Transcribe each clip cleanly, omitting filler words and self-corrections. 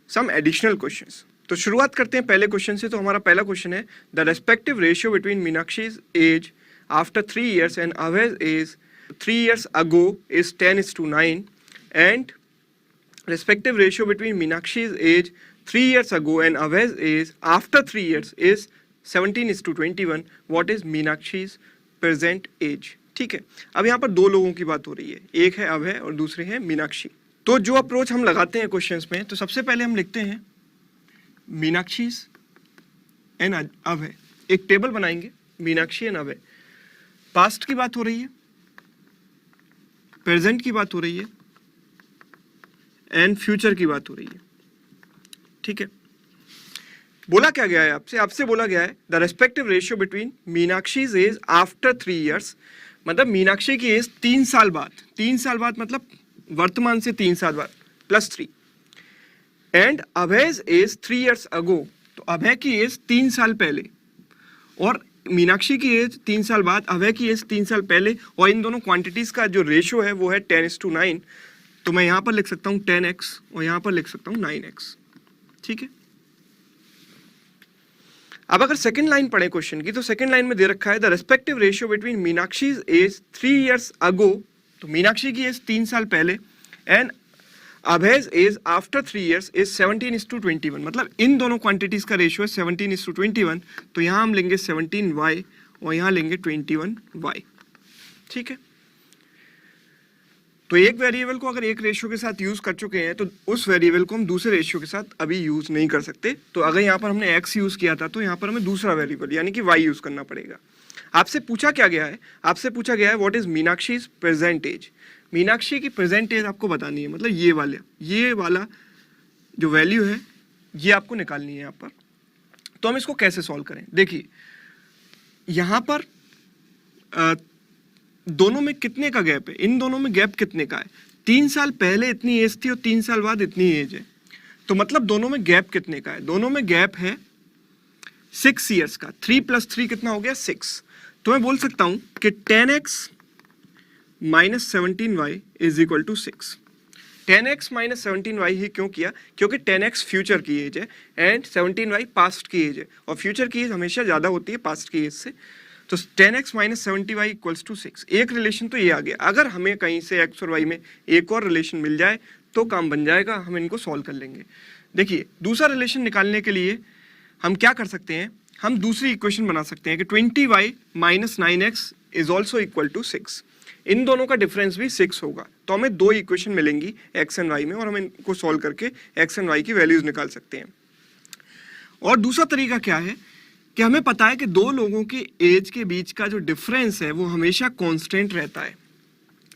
Some additional questions. तो शुरुआत करते हैं पहले क्वेश्चन से। तो हमारा पहला क्वेश्चन है the respective ratio between Meenakshi's age after 3 years and Abhay's age 3 years ago is 10:9 and respective ratio between Meenakshi's age 3 years ago and Abhay's age after 3 years is 17:21. What is Meenakshi's present age? ठीक है, अब यहाँ पर दो लोगों की बात हो रही है, एक है अभय और दूसरे है मीनाक्षी। तो जो अप्रोच हम लगाते हैं क्वेश्चंस में, तो सबसे पहले हम लिखते हैं मीनाक्षीज एंड अभय, एक टेबल बनाएंगे मीनाक्षी एंड अभय। पास्ट की बात हो रही है, प्रेजेंट की बात हो रही है एंड फ्यूचर की बात हो रही है। ठीक है, बोला क्या गया है आपसे बोला गया है the respective ratio between Meenakshi's age after 3 years, मतलब मीनाक्षी की एज 3 साल बाद, 3 साल बाद मतलब वर्तमान से 3 साल बाद +3, and Abhay's age 3 years ago, तो अभय की एज 3 साल पहले और मीनाक्षी की एज 3 साल बाद, अभय की एज 3 साल पहले, और इन दोनों क्वांटिटीज का जो रेशियो है वो है 10:9। तो मैं यहां पर लिख सकता हूं 10x और यहां पर लिख सकता हूं 9x। ठीक है, अब अगर सेकंड लाइन पढ़े क्वेश्चन की, तो सेकंड लाइन में दे रखा है the respective ratio between Meenakshi's age 3 years ago, तो मीनाक्षी की एज 3 साल पहले, and Abhay's age after 3 years is 17:21, मतलब इन दोनों क्वांटिटीज का रेशियो है 17:21। तो यहां हम लेंगे 17y और यहां लेंगे 21y। ठीक है, तो एक वेरिएबल को अगर एक रेशियो के साथ यूज कर चुके हैं तो उस वेरिएबल को हम दूसरे रेशियो के साथ अभी यूज नहीं कर सकते। तो अगर यहाँ पर हमने x यूज किया था तो यहाँ पर हमें दूसरा वेरिएबल यानी कि y यूज करना पड़ेगा। आपसे पूछा क्या गया है, आपसे पूछा गया है what is Meenakshi's present age. Meenakshi की प्रेजेंट एज आपको बतानी है, मतलब ये वाला जो वैल्यू है ये आपको निकालनी है यहाँ पर। तो हम इसको कैसे सॉल्व करें, देखिए यहाँ पर दोनों में कितने का गैप है, इन दोनों में गैप कितने का है, 3 साल पहले इतनी एज थी और 3 साल बाद इतनी एज है, तो मतलब दोनों में गैप कितने का है, दोनों में गैप है 6 years का। 3 + 3 कितना हो गया 6। तो मैं बोल सकता हूं कि 10x - 17y is equal to 6। 10x - 17y ही क्यों किया, क्योंकि 10x फ्यूचर की एज है एंड 17y पास्ट की एज है, और फ्यूचर की एज हमेशा ज्यादा होती है पास्ट की एज से। तो 10x - 70y इक्वल्स टू 6। एक रिलेशन तो ये आ गया। अगर हमें कहीं से x और y में एक और रिलेशन मिल जाए तो काम बन जाएगा, हम इनको सॉल्व कर लेंगे। देखिए दूसरा रिलेशन निकालने के लिए हम क्या कर सकते हैं, हम दूसरी इक्वेशन बना सकते हैं कि 20y - 9x is also equal to 6। इन दोनों का डिफरेंस भी 6 होगा, तो हमें दो इक्वेशन मिलेंगी x एंड y में, और हम इनको सॉल्व करके x एंड y की वैल्यूज निकाल सकते हैं। और दूसरा तरीका क्या है कि हमें पता है कि दो लोगों के एज के बीच का जो डिफरेंस है वो हमेशा कांस्टेंट रहता है।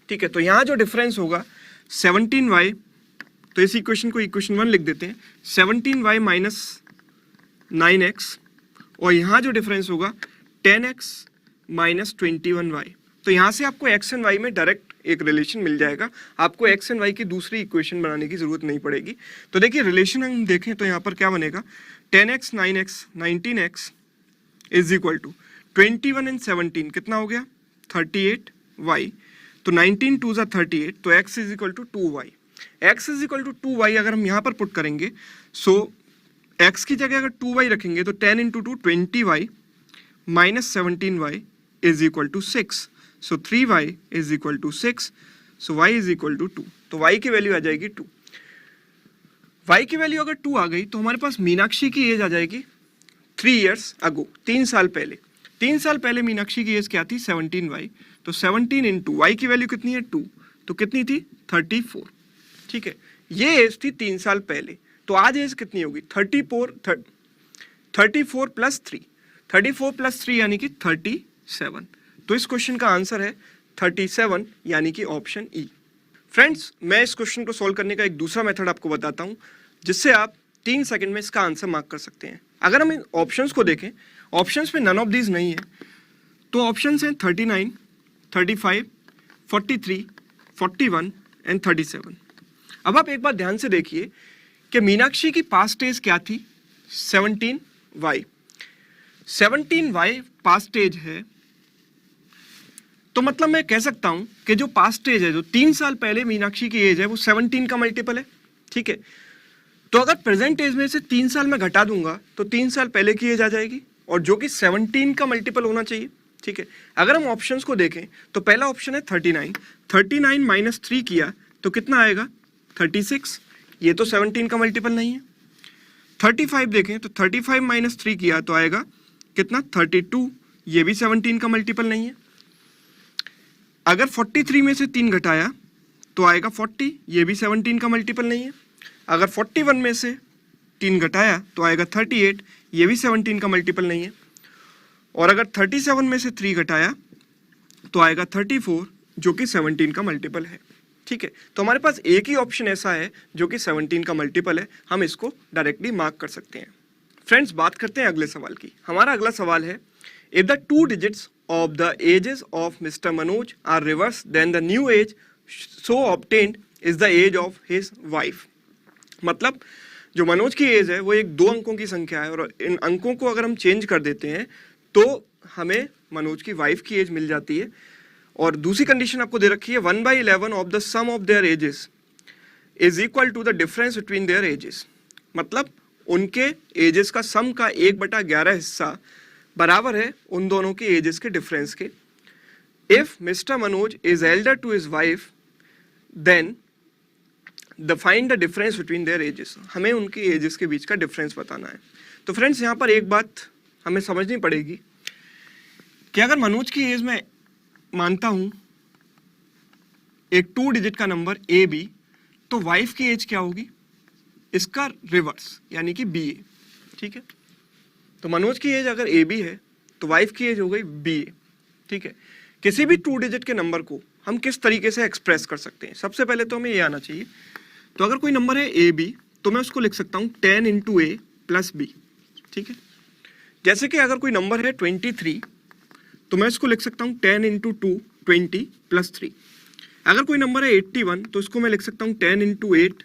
ठीक है, तो यहाँ जो डिफरेंस होगा 17y, तो इस इक्वेशन को इक्वेशन 1 लिख देते हैं, 17y - 9x, और यहाँ जो डिफरेंस होगा 10x - 21y। तो यहाँ से आपको x एंड y में डायरेक्ट एक रिलेशन मिल जाएगा, आपको x एंड y की दूसरी इक्वेशन बनाने की जरूरत नहीं पड़ेगी। तो देखिए रिलेशन हम देखें तो यहाँ पर क्या बनेगा, 10x 9x 19x is equal to 21 and 17 कितना हो गया 38y। तो 19 2 = 38, तो x is equal to 2y। x is equal to 2y अगर हम यहाँ पर पुट करेंगे, सो x की जगह अगर 2y रखेंगे तो 10 × 2 20y - 17y is equal to 6। So 3y is equal to 6, so y is equal to 2। तो y की वैल्यू आ जाएगी 2। y की वैल्यू अगर 2 आ गई तो हमारे पास मीनाक्षी की एज आ जाएगी 3 years ago, 3 साल पहले। 3 साल पहले मीनाक्षी की एज क्या थी 17y, तो 17 × y की वैल्यू कितनी है 2, तो कितनी थी 34। ठीक है, ये एज थी 3 साल पहले। तो आज एज कितनी होगी 34 + 3, 34 + 3 यानी कि 37। तो इस क्वेश्चन का आंसर है 37 यानी कि ऑप्शन ई। फ्रेंड्स, मैं इस क्वेश्चन को सोल्व करने का एक दूसरा मेथड आपको बताता हूं जिससे आप 3 सेकंड में इसका आंसर मार्क कर सकते हैं। अगर हम इन ऑप्शंस को देखें, ऑप्शंस में नन ऑफ दीज नहीं है, तो ऑप्शंस हैं 39, 35, 43, 41 एंड 37। अब आप एक बार ध्यान से देखिए कि मीनाक्षी की पास्ट एज क्या थी 17y। 17y पास्ट एज है, तो मतलब मैं कह सकता हूं कि जो पास्ट एज है, जो 3 साल पहले मीनाक्षी की एज है वो 17 का मल्टीपल है। ठीक है, तो अगर प्रेजेंट एज में से 3 साल में घटा दूंगा तो 3 साल पहले की एज आ जाएगी, और जो कि 17 का मल्टीपल होना चाहिए। ठीक है, अगर हम ऑप्शंस को देखें तो पहला ऑप्शन है 39, 39 माइनस 3 किया तो कितना आएगा 36, ये तो 17 का मल्टीपल नहीं है। 35 देखें तो 35 माइनस 3 किया तो आएगा कितना 32, ये भी 17 का मल्टीपल नहीं है। अगर 43 में से 3 घटाया तो आएगा 40, ये भी 17 का मल्टीपल नहीं है। अगर 41 में से 3 घटाया तो आएगा 38, ये भी 17 का मल्टीपल नहीं है। और अगर 37 में से 3 घटाया तो आएगा 34, जो कि 17 का मल्टीपल है। ठीक है, तो हमारे पास एक ही ऑप्शन ऐसा है जो कि 17 का मल्टीपल है, हम इसको डायरेक्टली मार्क कर सकते हैं। फ्रेंड्स, बात करते हैं अगले सवाल की। हमारा अगला सवाल है, if the 2 digits of the ages of Mr Manoj are reverse then the new age so obtained is the age of his wife. मतलब जो मनोज की एज है वो एक 2 अंकों की संख्या है, और इन अंकों को अगर हम चेंज कर देते हैं तो हमें मनोज की वाइफ की एज मिल जाती है। और दूसरी कंडीशन आपको दे रखी है 1/11 of the sum of their ages is equal to the difference between their ages. मतलब उनके एजेस का सम का 1/11 हिस्सा बराबर है उन दोनों के एजेस के डिफरेंस के। If Mr Manoj is elder to his wife then find the difference between their ages. हमें उनके एजेस के बीच का डिफरेंस बताना है। तो फ्रेंड्स, यहाँ पर एक बात हमें समझनी पड़ेगी कि अगर मनोज की एज में मानता हूं एक 2 डिजिट का नंबर ए बी, तो वाइफ की एज क्या होगी, इसका रिवर्स यानी कि बी ए। ठीक है, तो मनोज की एज अगर ए बी है तो वाइफ की एज हो गई बी ए। ठीक है, किसी भी 2 डिजिट के नंबर को हम किस तरीके से एक्सप्रेस कर सकते हैं, सबसे पहले तो हमें ये आना चाहिए। तो अगर कोई नंबर है ए बी तो मैं उसको लिख सकता हूं 10 इंटू ए प्लस बी। ठीक है, जैसे कि अगर कोई नंबर है 23 तो मैं इसको लिख सकता हूं 10 इंटू 2 20 प्लस 3। अगर कोई नंबर है 81 तो इसको मैं लिख सकता हूं 10 इंटू 8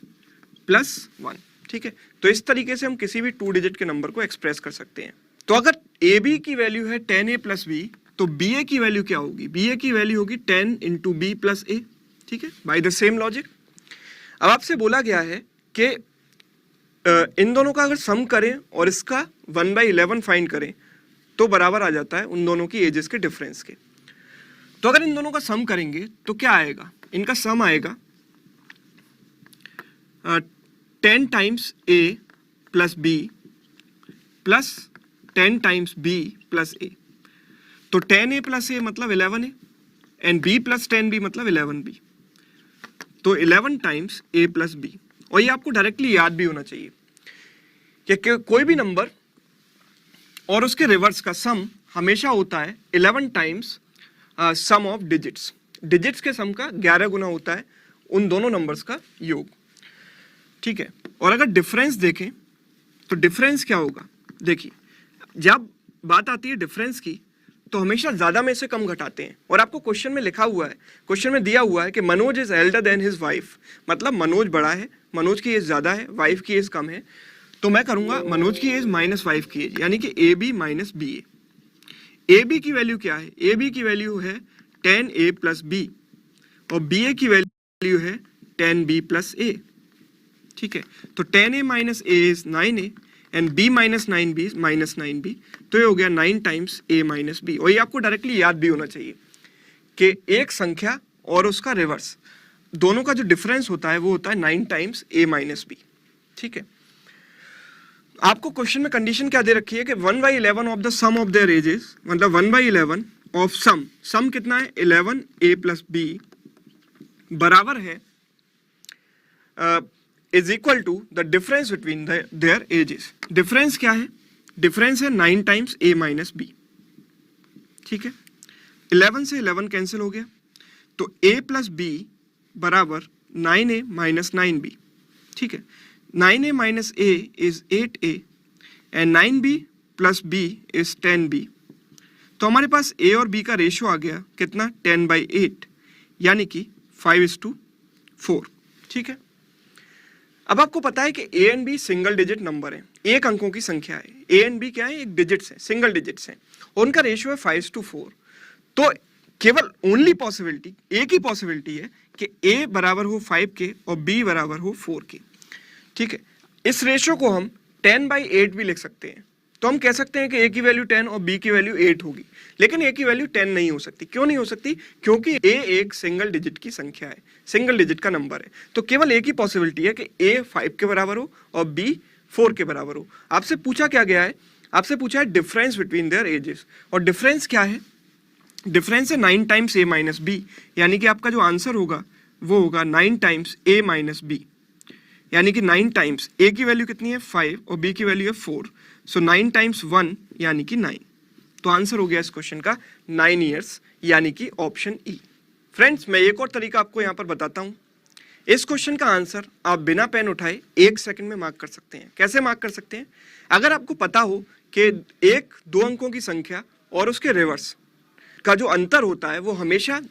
प्लस 1। ठीक है, तो इस तरीके से हम किसी भी 2 डिजिट के नंबर को एक्सप्रेस कर सकते हैं। तो अगर ए बी की वैल्यू है 10a प्लस बी, तो बी ए की वैल्यू क्या होगी, बी ए की वैल्यू होगी 10 इंटू बी प्लस ए। ठीक है, बाय द सेम लॉजिक। अब आपसे बोला गया है कि इन दोनों का अगर सम करें और इसका 1/11 फाइंड करें तो बराबर आ जाता है उन दोनों की एजेस के डिफरेंस के। तो अगर इन दोनों का सम करेंगे तो क्या आएगा, इनका सम आएगा 10 times A plus B plus 10 times B plus A. तो 10a प्लस ए मतलब 11a and b plus 10b मतलब 11b। तो 11 टाइम्स a प्लस b। और ये आपको डायरेक्टली याद भी होना चाहिए कि कोई भी नंबर और उसके रिवर्स का सम हमेशा होता है 11 times sum of digits. Digits के सम का 11 गुना होता है उन दोनों नंबर्स का योग। ठीक है, और अगर डिफरेंस देखें तो डिफरेंस क्या होगा, देखिए जब बात आती है डिफरेंस की तो हमेशा ज्यादा में से कम घटाते हैं। और आपको क्वेश्चन में लिखा हुआ है, क्वेश्चन में दिया हुआ है कि Manoj is elder than his wife, मतलब मनोज बड़ा है, मनोज की एज ज्यादा है, वाइफ की एज कम है। तो मैं करूंगा मनोज की एज माइनस वाइफ की एज, यानी कि A B minus B A. A B की वैल्यू क्या है, ए बी की वैल्यू है 10a प्लस बी और बी ए की वैल्यू है 10b प्लस ए। ठीक है, तो 10a minus A is 9a and b minus 9b is minus 9b। तो ये हो गया 9 टाइम्स a माइनस b। और ये आपको डायरेक्टली याद भी होना चाहिए कि एक संख्या और उसका रिवर्स दोनों का जो डिफरेंस होता है वो होता है 9 टाइम्स a माइनस b। ठीक है, आपको क्वेश्चन में कंडीशन क्या दे रखी है कि 1/11 of the sum of their ages, मतलब 1/11 ऑफ सम कितना है 11a प्लस b बराबर है is equal to the difference between their ages. Difference क्या है, डिफरेंस है 9 टाइम्स a माइनस b। ठीक है, 11 से 11 कैंसिल हो गया, तो a प्लस b बराबर 9a माइनस 9b। ठीक है, 9a minus a is 8a and 9b plus b is 10b। तो हमारे पास a और b का रेशियो आ गया कितना 10/8, यानी कि 5:4। ठीक है, अब आपको पता है कि a and b single digit number है, एक अंकों की संख्या है। a एंड b क्या है, एक डिजिट्स है, सिंगल डिजिट्स हैं, और उनका रेशियो है 5:4। तो केवल ओनली पॉसिबिलिटी, एक ही पॉसिबिलिटी है कि a बराबर हो 5 के और b बराबर हो 4 के। ठीक है, इस रेशियो को हम 10/8 भी लिख सकते हैं। तो हम कह सकते हैं कि ए की वैल्यू 10 और बी की वैल्यू 8 होगी, लेकिन ए की वैल्यू 10 नहीं हो सकती। क्यों नहीं हो सकती? क्योंकि ए एक सिंगल डिजिट की संख्या है, सिंगल डिजिट का नंबर है। तो केवल ए की पॉसिबिलिटी है कि ए 5 के बराबर हो और बी 4 के बराबर हो। आपसे पूछा क्या गया है? आपसे पूछा है डिफरेंस बिटवीन देयर एजेस, और डिफरेंस क्या है? डिफरेंस है 9 टाइम्स ए माइनस बी, यानी कि आपका जो आंसर होगा वो होगा 9 टाइम्स ए माइनस बी, यानी कि 9 टाइम्स ए की वैल्यू कितनी है 5 और बी की वैल्यू है 4, सो 9 टाइम्स 1 यानी कि 9। तो आंसर हो गया इस क्वेश्चन का 9 ईयर्स, यानी कि ऑप्शन ई। फ्रेंड्स, मैं एक और तरीका आपको यहाँ पर बताता हूँ। इस क्वेश्चन का आंसर आप बिना पेन उठाए 1 सेकंड में मार्क कर सकते हैं। कैसे मार्क कर सकते हैं? अगर आपको पता हो कि एक 2 अंकों की संख्या और उसके रिवर्स का जो अंतर होता है वो हमेशा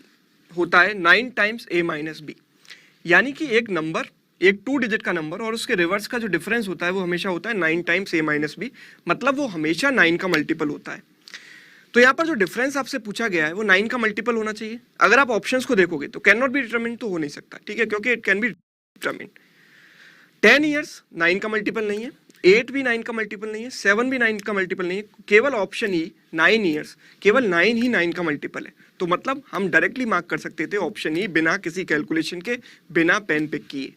होता है 9 टाइम्स ए माइनस बी, यानी कि एक नंबर, एक 2 डिजिट का नंबर और उसके रिवर्स का जो डिफरेंस होता है वो हमेशा होता है 9 टाइम्स ए माइनस बी, मतलब वो हमेशा 9 का मल्टीपल होता है। तो यहाँ पर जो डिफरेंस आपसे पूछा गया है वो 9 का मल्टीपल होना चाहिए। अगर आप ऑप्शंस को देखोगे तो कैन नॉट बी डिटरमिन्ड तो हो नहीं सकता, ठीक है, क्योंकि it can be determined. 10 years 9 का मल्टीपल नहीं है, 8 भी 9 का मल्टीपल नहीं है, 7 भी 9 का मल्टीपल नहीं है, केवल ऑप्शन ई 9 ईयर्स, केवल 9 ही 9 का मल्टीपल है। तो मतलब हम डायरेक्टली मार्क कर सकते थे ऑप्शन ई बिना किसी कैलकुलेशन के, बिना पेन पिक किए।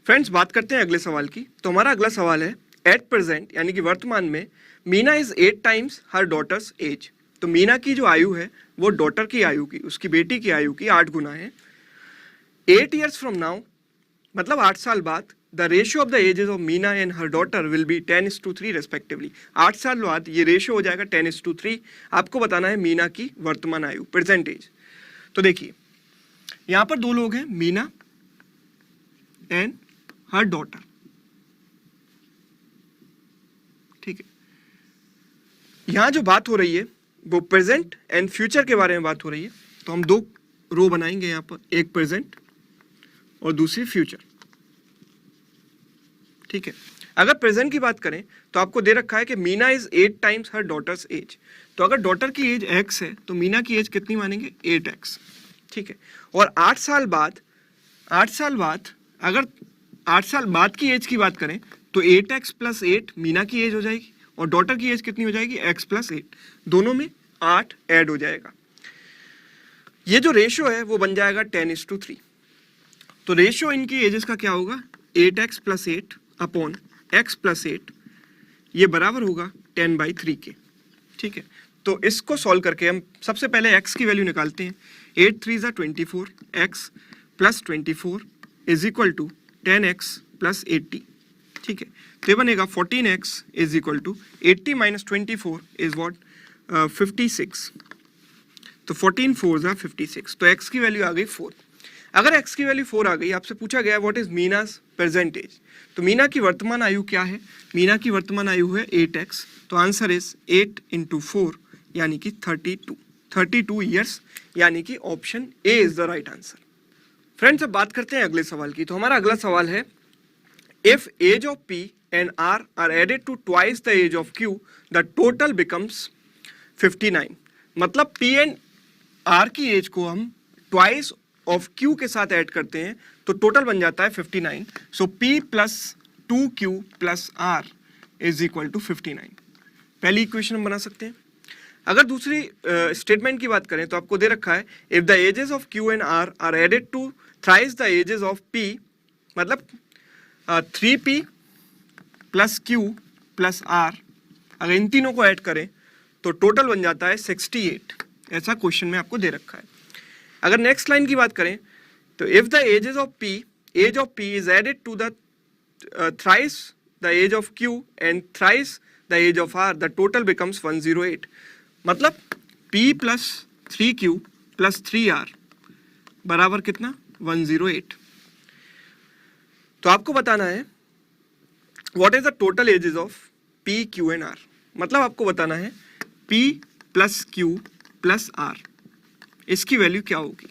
फ्रेंड्स, बात करते हैं अगले सवाल की। तो हमारा अगला सवाल है, एट प्रेजेंट यानी कि वर्तमान में Meena is 8 times her daughters as. तो मीना की जो आयु है वो डॉटर की आयु की, उसकी बेटी की आयु की 8 गुना है। 8 ईयर्स फ्रॉम नाउ, मतलब 8 साल बाद, the ratio of the ages of Meena and her daughter will be 10:3 respectively. 8 साल बाद ये रेशियो हो जाएगा 10:3। आपको बताना है मीना की वर्तमान आयु, प्रेजेंट एज। तो देखिए यहां पर 2 लोग हैं, मीना एंड हर डॉटर, ठीक है। यहां जो बात हो रही है वो प्रेजेंट एंड फ्यूचर के बारे में बात हो रही है। तो हम 2 रो बनाएंगे यहां पर, एक प्रेजेंट और दूसरी फ्यूचर, ठीक है। अगर प्रेजेंट की बात करें तो आपको दे रखा है कि Meena is 8 times her daughters as. तो अगर डॉटर की एज x है तो मीना की एज कितनी मानेंगे? 8x, ठीक है। और 8 साल बाद अगर 8 साल बाद की एज की बात करें तो 8x + 8 मीना की एज हो जाएगी और डॉटर की एज कितनी हो जाएगी? x + 8, दोनों में 8 ऐड हो जाएगा। ये जो रेशियो है वो बन जाएगा 10:3। तो रेशियो इनकी एजेस का क्या होगा? 8x + 8 अपॉन x + 8, ये बराबर होगा 10/3 के, ठीक है। तो इसको सॉल्व करके हम सबसे पहले x की वैल्यू निकालते हैं। 8 3 = 24, x + 24 is equal to 10x + 80, ठीक है। तो ये बनेगा 14x is equal to 80 - 24 is what? 56। तो 14 4 = 56। तो x की वैल्यू आ गई 4। अगर x की वैल्यू 4 आ गई, आपसे पूछा गया what is Meena's present age. तो मीना की वर्तमान आयु क्या है? मीना की वर्तमान आयु है 8x। तो आंसर इज 8 × 4 यानी कि 32 ईयर्स, यानी कि option A is the right answer. Friends, अब बात करते हैं अगले सवाल की। तो हमारा अगला सवाल है, if age of P and R are added to twice the age of Q, the total becomes 59। मतलब P and R की एज को हम twice of Q के साथ ऐड करते हैं तो टोटल बन जाता है 59। So P + 2Q + R is equal to 59। पहली इक्वेशन हम बना सकते हैं। अगर दूसरी स्टेटमेंट की बात करें तो आपको दे रखा है, if the ages of Q and R are added to thrice the ages of P, मतलब 3P + Q + R, अगर इन तीनों को ऐड करें तो टोटल बन जाता है 68। ऐसा क्वेश्चन में आपको दे रखा है। अगर नेक्स्ट लाइन की बात करें तो if the ages of P is added to the thrice the age of Q and thrice the age of R, the total becomes 108। मतलब P + 3Q + 3R बराबर कितना? 108। तो आपको बताना है what is the total ages of P, Q and R। मतलब आपको बताना है P + Q + R, इसकी वैल्यू क्या होगी।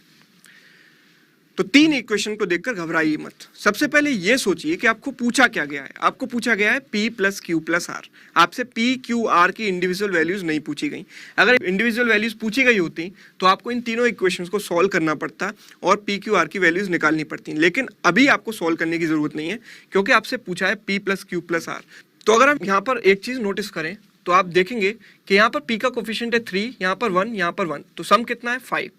तो तो 3 इक्वेशन को देखकर घबराइए मत। सबसे पहले ये सोचिए कि आपको पूछा क्या गया है। आपको पूछा गया है P plus Q plus R। आपसे P Q R की इंडिविजुअल वैल्यूज नहीं पूछी गई। अगर इंडिविजुअल वैल्यूज पूछी गई होती तो आपको इन तीनों इक्वेशंस को सॉल्व करना पड़ता और P Q R की वैल्यूज निकालनी पड़ती। लेकिन अभी आपको सॉल्व करने की जरूरत नहीं है, क्योंकि आपसे पूछा है P plus Q plus R। तो अगर हम यहाँ पर एक चीज नोटिस करें तो आप देखेंगे कि यहाँ पर P का कोफिशिएंट है 3, यहाँ पर 1, यहाँ पर 1, तो सम कितना है 5।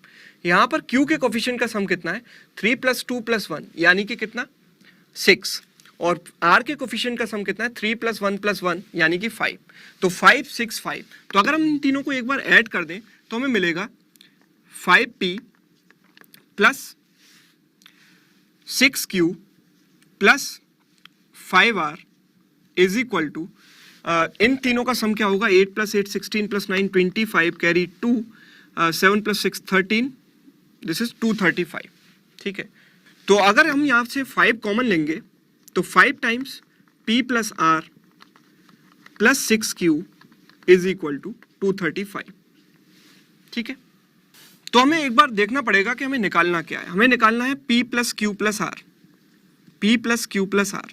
यहाँ पर Q के कोफिशिएंट का सम कितना है 3 प्लस 2 प्लस 1, यानी कि कितना 6। और R के कोफिशिएंट का सम कितना है 3 प्लस 1 प्लस 1, यानी कि 5। तो 5 6 5। तो अगर हम इन तीनों को एक बार ऐड कर दें तो हमें मिलेगा 5P plus 6Q plus 5R is equal to, इन तीनों का सम क्या होगा 8 plus 8 16 plus 9 25 carry 2, 7 plus 6 13, this is 235। ठीक है, तो अगर हम यहां से 5 कॉमन लेंगे तो 5 times P plus R plus 6Q is equal to 235। ठीक है, तो हमें एक बार देखना पड़ेगा कि हमें निकालना क्या है। हमें निकालना है P plus Q plus R। P plus Q plus R,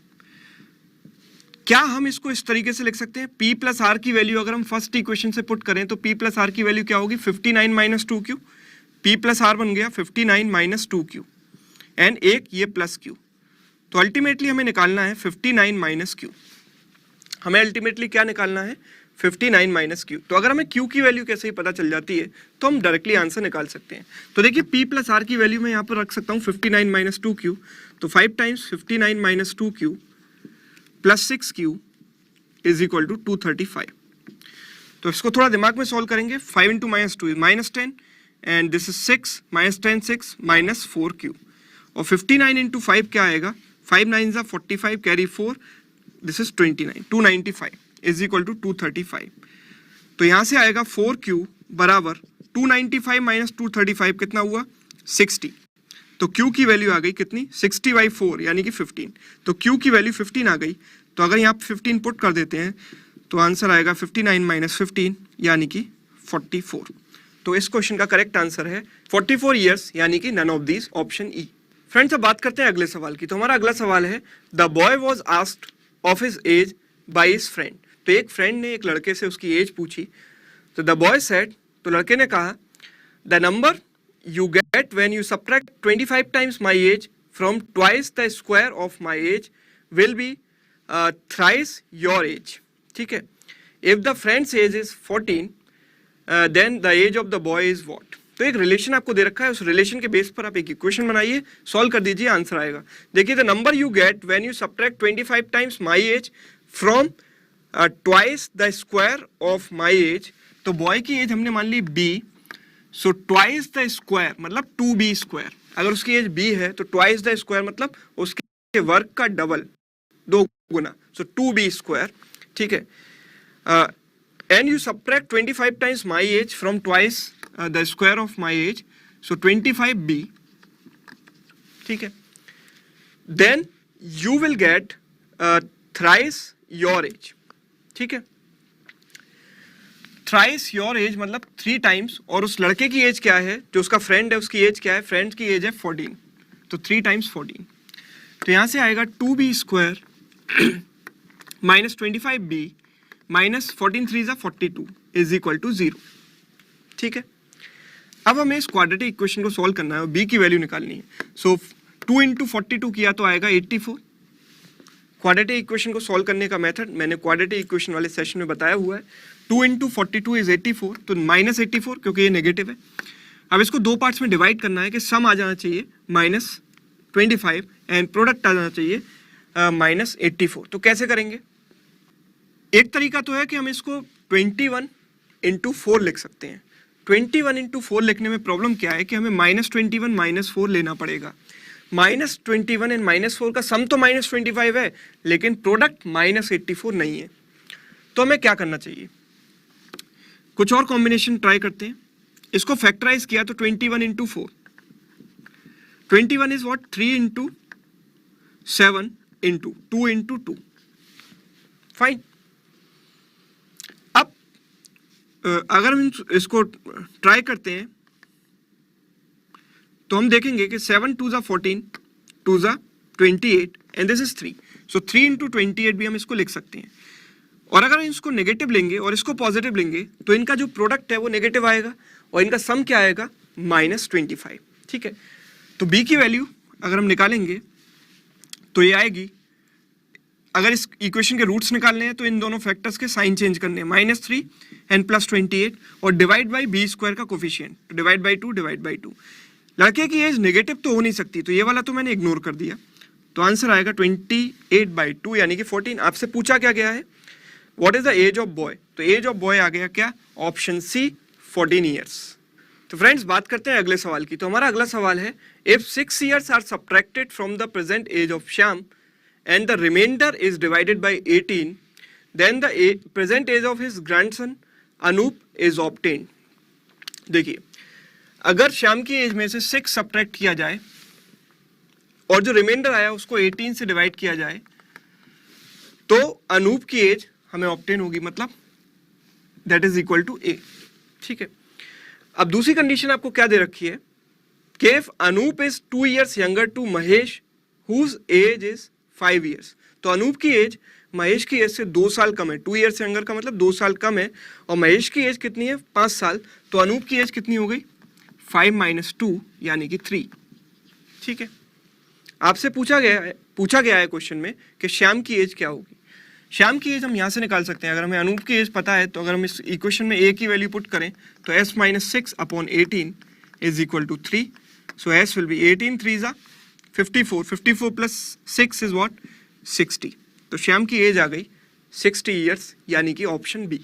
क्या हम इसको इस तरीके से लिख सकते हैं? P प्लस R की वैल्यू अगर हम फर्स्ट इक्वेशन से पुट करें तो P प्लस R की वैल्यू क्या होगी 59 minus 2Q। P plus R बन गया 59 माइनस 2Q एंड एक ये प्लस Q। तो अल्टीमेटली हमें निकालना है 59 माइनस Q। हमें अल्टीमेटली क्या निकालना है 59 माइनस Q। तो अगर हमें Q की वैल्यू कैसे ही पता चल जाती है तो हम डायरेक्टली आंसर निकाल सकते हैं। तो देखिए P प्लस R की वैल्यू मैं यहाँ पर रख सकता हूँ 59 माइनस 2Q। तो 5 times 59 minus 2Q plus 6Q is equal to 235। तो इसको थोड़ा दिमाग में सॉल्व करेंगे। 5 into minus 2 is minus 10 and this is 6 minus 10 6 minus 4Q। और 59 इंटू 5 क्या आएगा 5 9 जा 45 carry 4, this is 29 295 is equal to 235। तो यहां से आएगा 4Q बराबर 295 माइनस 235 कितना हुआ 60। तो Q की वैल्यू आ गई कितनी 60/4 यानी कि 15। तो Q की वैल्यू 15 आ गई। तो अगर यहाँ 15 पुट कर देते हैं तो आंसर आएगा 59 माइनस 15 यानी कि 44। तो इस क्वेश्चन का करेक्ट आंसर है 44 ईयर्स, यानी कि none of these, option E. Friends, अब बात करते हैं अगले सवाल की। तो हमारा अगला सवाल है the boy was asked of his age by his friend. तो एक फ्रेंड ने एक लड़के से उसकी एज पूछी। तो द बॉय सेड, तो लड़के ने कहा the number you get when you subtract 25 times my age from twice the square of my age will be thrice your age. ठीक है, if the friend's age is 14 then the age of the boy is what? तो एक relation आपको दे रखा है, उस relation के बेस पर आप एक इक्वेशन बनाइए, सॉल्व कर दीजिए, आंसर आएगा। देखिए the number you get when you subtract 25 times my age from twice the square of my as. तो बॉय की एज हमने मान ली b, so twice the square मतलब 2b स्क्वायर। अगर उसकी एज b है तो ट्वाइस द स्क्वायर मतलब उसके वर्ग का डबल, 2 गुना, सो 2b स्क्वायर। ठीक है, and you subtract 25 times my age from twice the square of my age, so 25b। ठीक है, then you will get thrice your age. ठीक है, थ्राइस योर एज मतलब 3 टाइम्स, और उस लड़के की एज क्या है, जो उसका फ्रेंड है उसकी एज क्या है, फ्रेंड की एज है 14, तो 3 टाइम्स 14। तो यहां से आएगा 2b square minus 25b minus 14 3 जा 42 इज इक्वल टू 0। ठीक है, अब हमें इस क्वाड्रेटिक इक्वेशन को सॉल्व करना है और b की वैल्यू निकालनी है। सो 2 इंटू 42 किया तो आएगा 84। क्वाड्रेटिक इक्वेशन को सॉल्व करने का मेथड मैंने क्वाड्रेटिक इक्वेशन वाले सेशन में बताया हुआ है। 2 इंटू 42 इज 84, तो माइनस 84 क्योंकि ये नेगेटिव है। अब इसको 2 पार्ट्स में डिवाइड करना है कि सम आ जाना चाहिए माइनस 25 एंड प्रोडक्ट आ जाना चाहिए माइनस 84। तो कैसे करेंगे? एक तरीका तो है कि हम इसको 21 इंटू 4 लिख सकते हैं। 21 इंटू 4 लिखने में प्रॉब्लम क्या है कि हमें माइनस 21 माइनस 4 लेना पड़ेगा। माइनस 21 एंड माइनस 4 का सम तो माइनस 25 है, लेकिन प्रोडक्ट माइनस 84 नहीं है। तो हमें क्या करना चाहिए? कुछ और कॉम्बिनेशन ट्राई करते हैं। इसको फैक्टराइज किया तो 21 into 4, 21 is what 3 into 7 into 2 into 2। Fine. अब अगर हम इसको ट्राई करते हैं तो हम देखेंगे कि 7 2 ज़ा 14, 2 ज़ा 28 and this is 3. So 3 into 28 भी हम इसको लिख सकते हैं. और अगर हम इसको नेगेटिव लेंगे और इसको पॉजिटिव लेंगे तो इनका जो प्रोडक्ट है वो नेगेटिव आएगा और इनका सम क्या आएगा, -25. ठीक है, तो b की वैल्यू अगर हम निकालेंगे तो ये आएगी, अगर इस इक्वेशन के रूट्स निकालने हैं तो इन दोनों फैक्टर्स के साइन चेंज करने हैं, -3 एंड +28 और डिवाइड बाई b स्क्वायर का कोफिशिएंट, डिवाइड बाई 2. लड़के की एज नेगेटिव तो हो नहीं सकती, तो ये वाला तो मैंने इग्नोर कर दिया. तो आंसर आएगा 28/2 यानी कि 14. आपसे पूछा क्या गया है, what is the age of boy, तो एज ऑफ बॉय आ गया क्या, ऑप्शन सी 14 ईयर्स. तो फ्रेंड्स बात करते हैं अगले सवाल की. तो हमारा अगला सवाल है, if 6 years are subtracted from the present age of Shyam and the remainder is divided by 18, then the present age of his grandson Anup is obtained. देखिए, अगर श्याम की एज में से 6 सब्ट्रैक्ट किया जाए और जो रिमाइंडर आया उसको 18 से डिवाइड किया जाए तो अनूप की एज हमें ऑब्टेन होगी, मतलब दैट इज इक्वल टू ए. ठीक है, अब दूसरी कंडीशन आपको क्या दे रखी है कि if Anup is 2 years younger to Mahesh whose age is 5 years, तो अनूप की एज महेश की एज से 2 साल कम है. 2 years से यंगर का मतलब 2 साल कम है और महेश की एज कितनी है, 5 साल. तो अनूप की एज कितनी हो गई, 5 - 2 यानी कि 3. ठीक है, आपसे पूछा गया है क्वेश्चन में कि श्याम की एज क्या होगी. श्याम की एज हम यहाँ से निकाल सकते हैं. अगर हमें अनूप की एज पता है तो अगर हम इस इक्वेशन में ए की वैल्यू पुट करें तो s - 6/18 is equal to 3. So s will be 18 3 ज़ा 54 प्लस 6 इज व्हाट, 60. तो श्याम की एज आ गई 60 ईयर्स यानी कि ऑप्शन बी.